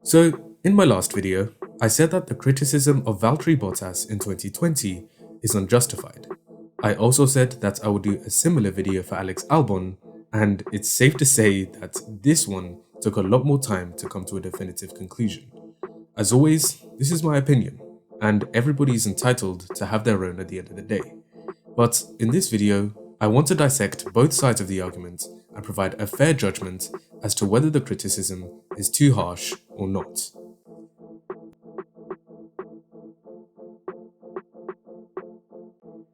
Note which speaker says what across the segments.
Speaker 1: So, in my last video, I said that the criticism of Valtteri Bottas in 2020 is unjustified. I also said that I would do a similar video for Alex Albon, and it's safe to say that this one took a lot more time to come to a definitive conclusion. As always, this is my opinion, and everybody is entitled to have their own at the end of the day. But in this video, I want to dissect both sides of the argument and provide a fair judgment as to whether the criticism is too harsh or not.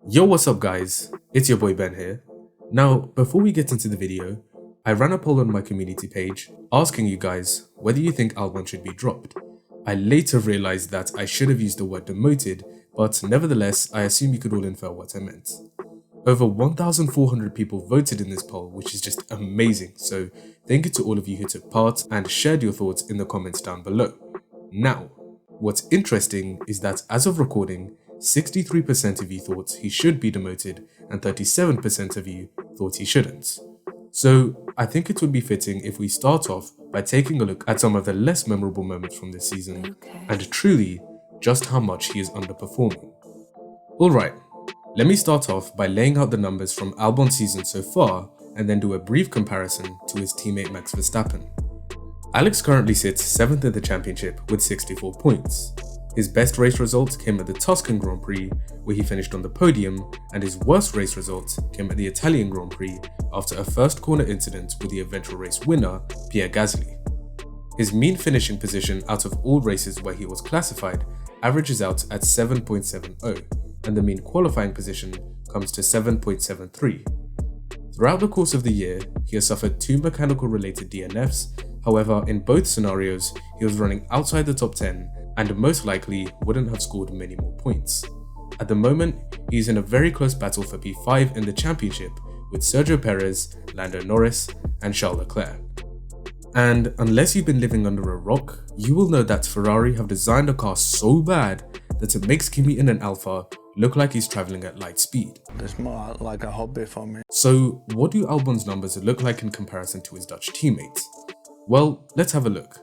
Speaker 1: Yo, what's up guys? It's your boy Ben here. Now, before we get into the video, I ran a poll on my community page asking you guys whether you think Albon should be dropped. I later realized that I should have used the word demoted, but nevertheless, I assume you could all infer what I meant. Over 1,400 people voted in this poll, which is just amazing, so thank you to all of you who took part and shared your thoughts in the comments down below. Now, what's interesting is that as of recording, 63% of you thought he should be demoted and 37% of you thought he shouldn't. So I think it would be fitting if we start off by taking a look at some of the less memorable moments from this season and truly just how much he is underperforming. Alright, let me start off by laying out the numbers from Albon's season so far and then do a brief comparison to his teammate Max Verstappen. Alex currently sits 7th in the championship with 64 points. His best race result came at the Tuscan Grand Prix, where he finished on the podium, and his worst race result came at the Italian Grand Prix after a first corner incident with the eventual race winner, Pierre Gasly. His mean finishing position out of all races where he was classified averages out at 7.70, and the mean qualifying position comes to 7.73. Throughout the course of the year, he has suffered 2 mechanical related DNFs, however in both scenarios he was running outside the top 10 and most likely wouldn't have scored many more points. At the moment, he is in a very close battle for P5 in the championship with Sergio Perez, Lando Norris and Charles Leclerc. And unless you've been living under a rock, you will know that Ferrari have designed a car so bad that it makes Kimi in an Alpha look like he's travelling at light speed.
Speaker 2: It's more like a hobby for me.
Speaker 1: So what do Albon's numbers look like in comparison to his Dutch teammates? Well, let's have a look.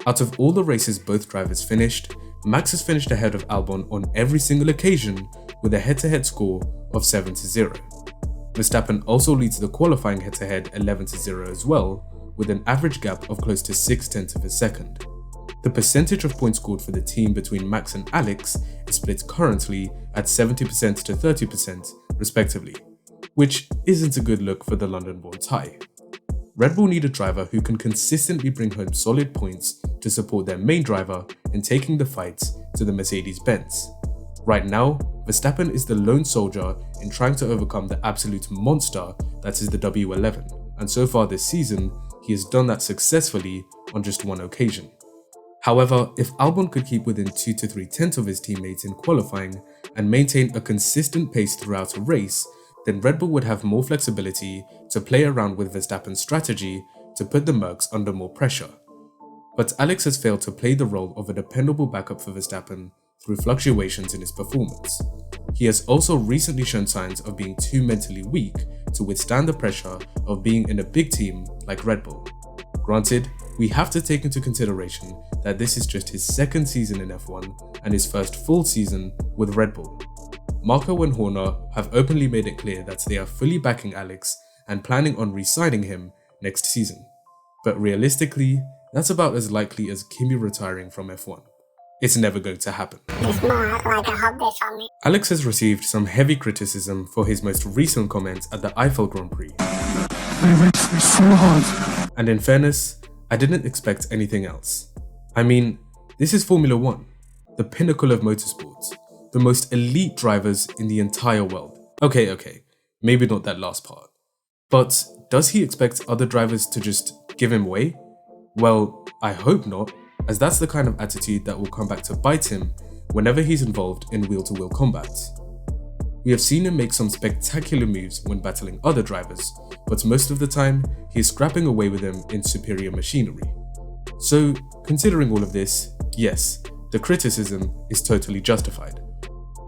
Speaker 1: Out of all the races both drivers finished, Max has finished ahead of Albon on every single occasion with a head-to-head score of 7-0. Verstappen also leads the qualifying head-to-head 11-0 as well, with an average gap of close to 0.6 of a second. The percentage of points scored for the team between Max and Alex is split currently at 70% to 30% respectively, which isn't a good look for the London-born tie. Red Bull need a driver who can consistently bring home solid points to support their main driver in taking the fights to the Mercedes-Benz. Right now, Verstappen is the lone soldier in trying to overcome the absolute monster that is the W11, and so far this season, he has done that successfully on just one occasion. However, if Albon could keep within 2 to 3/10 of his teammates in qualifying and maintain a consistent pace throughout a race, then Red Bull would have more flexibility to play around with Verstappen's strategy to put the Mercs under more pressure. But Alex has failed to play the role of a dependable backup for Verstappen through fluctuations in his performance. He has also recently shown signs of being too mentally weak to withstand the pressure of being in a big team like Red Bull. Granted, we have to take into consideration that this is just his second season in F1 and his first full season with Red Bull. Marco and Horner have openly made it clear that they are fully backing Alex and planning on re-signing him next season. But realistically, that's about as likely as Kimi retiring from F1. It's never going to happen.
Speaker 3: It's more like a hobby for me.
Speaker 1: Alex has received some heavy criticism for his most recent comments at the Eiffel Grand Prix.
Speaker 2: They raced me so hard.
Speaker 1: And in fairness, I didn't expect anything else. I mean, this is Formula 1, the pinnacle of motorsports. The most elite drivers in the entire world. Okay, maybe not that last part. But does he expect other drivers to just give him way? Well, I hope not, as that's the kind of attitude that will come back to bite him whenever he's involved in wheel-to-wheel combat. We have seen him make some spectacular moves when battling other drivers, but most of the time, he is scrapping away with them in superior machinery. So, considering all of this, yes, the criticism is totally justified.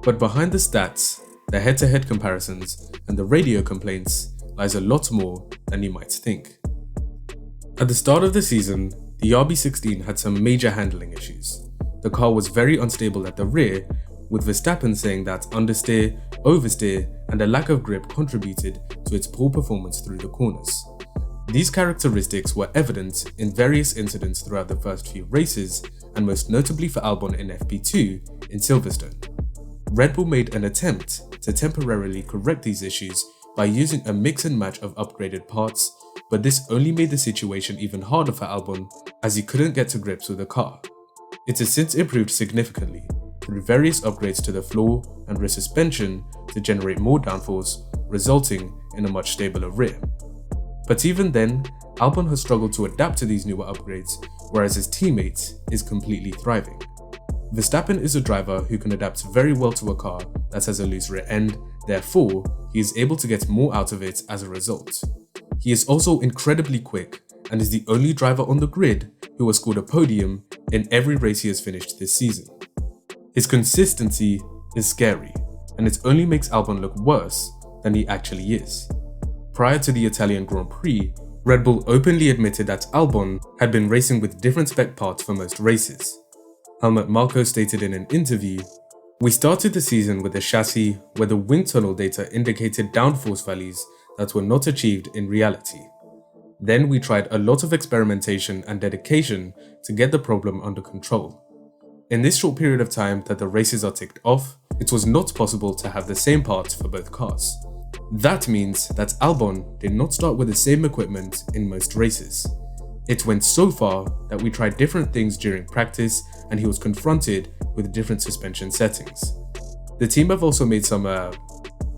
Speaker 1: But behind the stats, the head-to-head comparisons, and the radio complaints lies a lot more than you might think. At the start of the season, the RB16 had some major handling issues. The car was very unstable at the rear, with Verstappen saying that understeer, oversteer, and a lack of grip contributed to its poor performance through the corners. These characteristics were evident in various incidents throughout the first few races, and most notably for Albon in FP2 in Silverstone. Red Bull made an attempt to temporarily correct these issues by using a mix and match of upgraded parts, but this only made the situation even harder for Albon as he couldn't get to grips with the car. It has since improved significantly through various upgrades to the floor and rear suspension to generate more downforce, resulting in a much stabler rear. But even then, Albon has struggled to adapt to these newer upgrades, whereas his teammate is completely thriving. Verstappen is a driver who can adapt very well to a car that has a loose rear end, therefore, he is able to get more out of it as a result. He is also incredibly quick and is the only driver on the grid who has scored a podium in every race he has finished this season. His consistency is scary, and it only makes Albon look worse than he actually is. Prior to the Italian Grand Prix, Red Bull openly admitted that Albon had been racing with different spec parts for most races. Helmut Marko stated in an interview, "We started the season with a chassis where the wind tunnel data indicated downforce values that were not achieved in reality. Then we tried a lot of experimentation and dedication to get the problem under control. In this short period of time that the races are ticked off, it was not possible to have the same parts for both cars. That means that Albon did not start with the same equipment in most races. It went so far that we tried different things during practice and he was confronted with different suspension settings. The team have also made some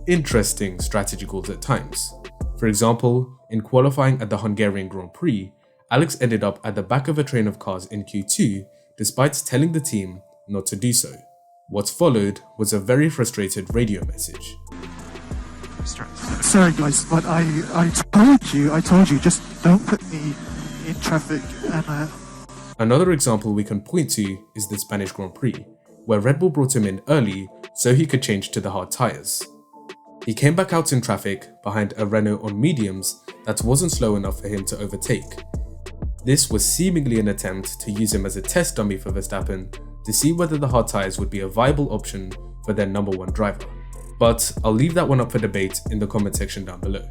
Speaker 1: interesting strategy calls at times. For example, in qualifying at the Hungarian Grand Prix, Alex ended up at the back of a train of cars in Q2 despite telling the team not to do so. What followed was a very frustrated radio message.
Speaker 2: Sorry guys, but I told you, just don't put me in traffic and
Speaker 1: Another example we can point to is the Spanish Grand Prix, where Red Bull brought him in early so he could change to the hard tyres. He came back out in traffic behind a Renault on mediums that wasn't slow enough for him to overtake. This was seemingly an attempt to use him as a test dummy for Verstappen to see whether the hard tyres would be a viable option for their number one driver. But I'll leave that one up for debate in the comment section down below.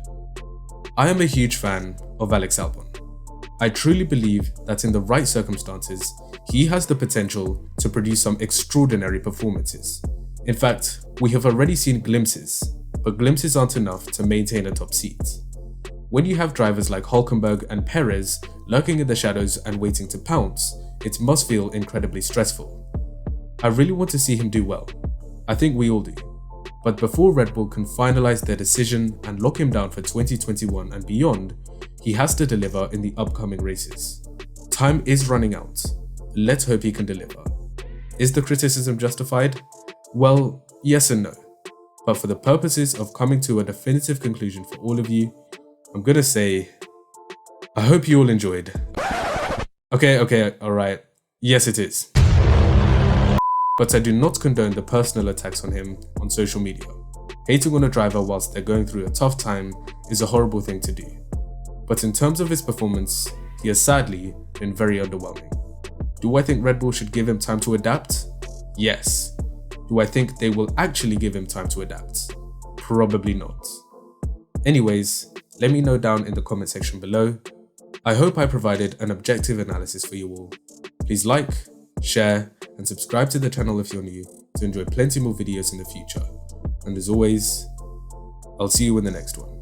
Speaker 1: I am a huge fan of Alex Albon. I truly believe that in the right circumstances, he has the potential to produce some extraordinary performances. In fact, we have already seen glimpses, but glimpses aren't enough to maintain a top seat. When you have drivers like Hülkenberg and Perez lurking in the shadows and waiting to pounce, it must feel incredibly stressful. I really want to see him do well. I think we all do. But before Red Bull can finalize their decision and lock him down for 2021 and beyond, he has to deliver in the upcoming races. Time is running out. Let's hope he can deliver. Is the criticism justified? Well, yes and no. But for the purposes of coming to a definitive conclusion for all of you, I'm gonna say, I hope you all enjoyed. Okay, alright. Yes, it is. But I do not condone the personal attacks on him on social media. Hating on a driver whilst they're going through a tough time is a horrible thing to do. But in terms of his performance, he has sadly been very underwhelming. Do I think Red Bull should give him time to adapt? Yes. Do I think they will actually give him time to adapt? Probably not. Anyways, let me know down in the comment section below. I hope I provided an objective analysis for you all. Please like, share, and subscribe to the channel if you're new to enjoy plenty more videos in the future. And as always, I'll see you in the next one.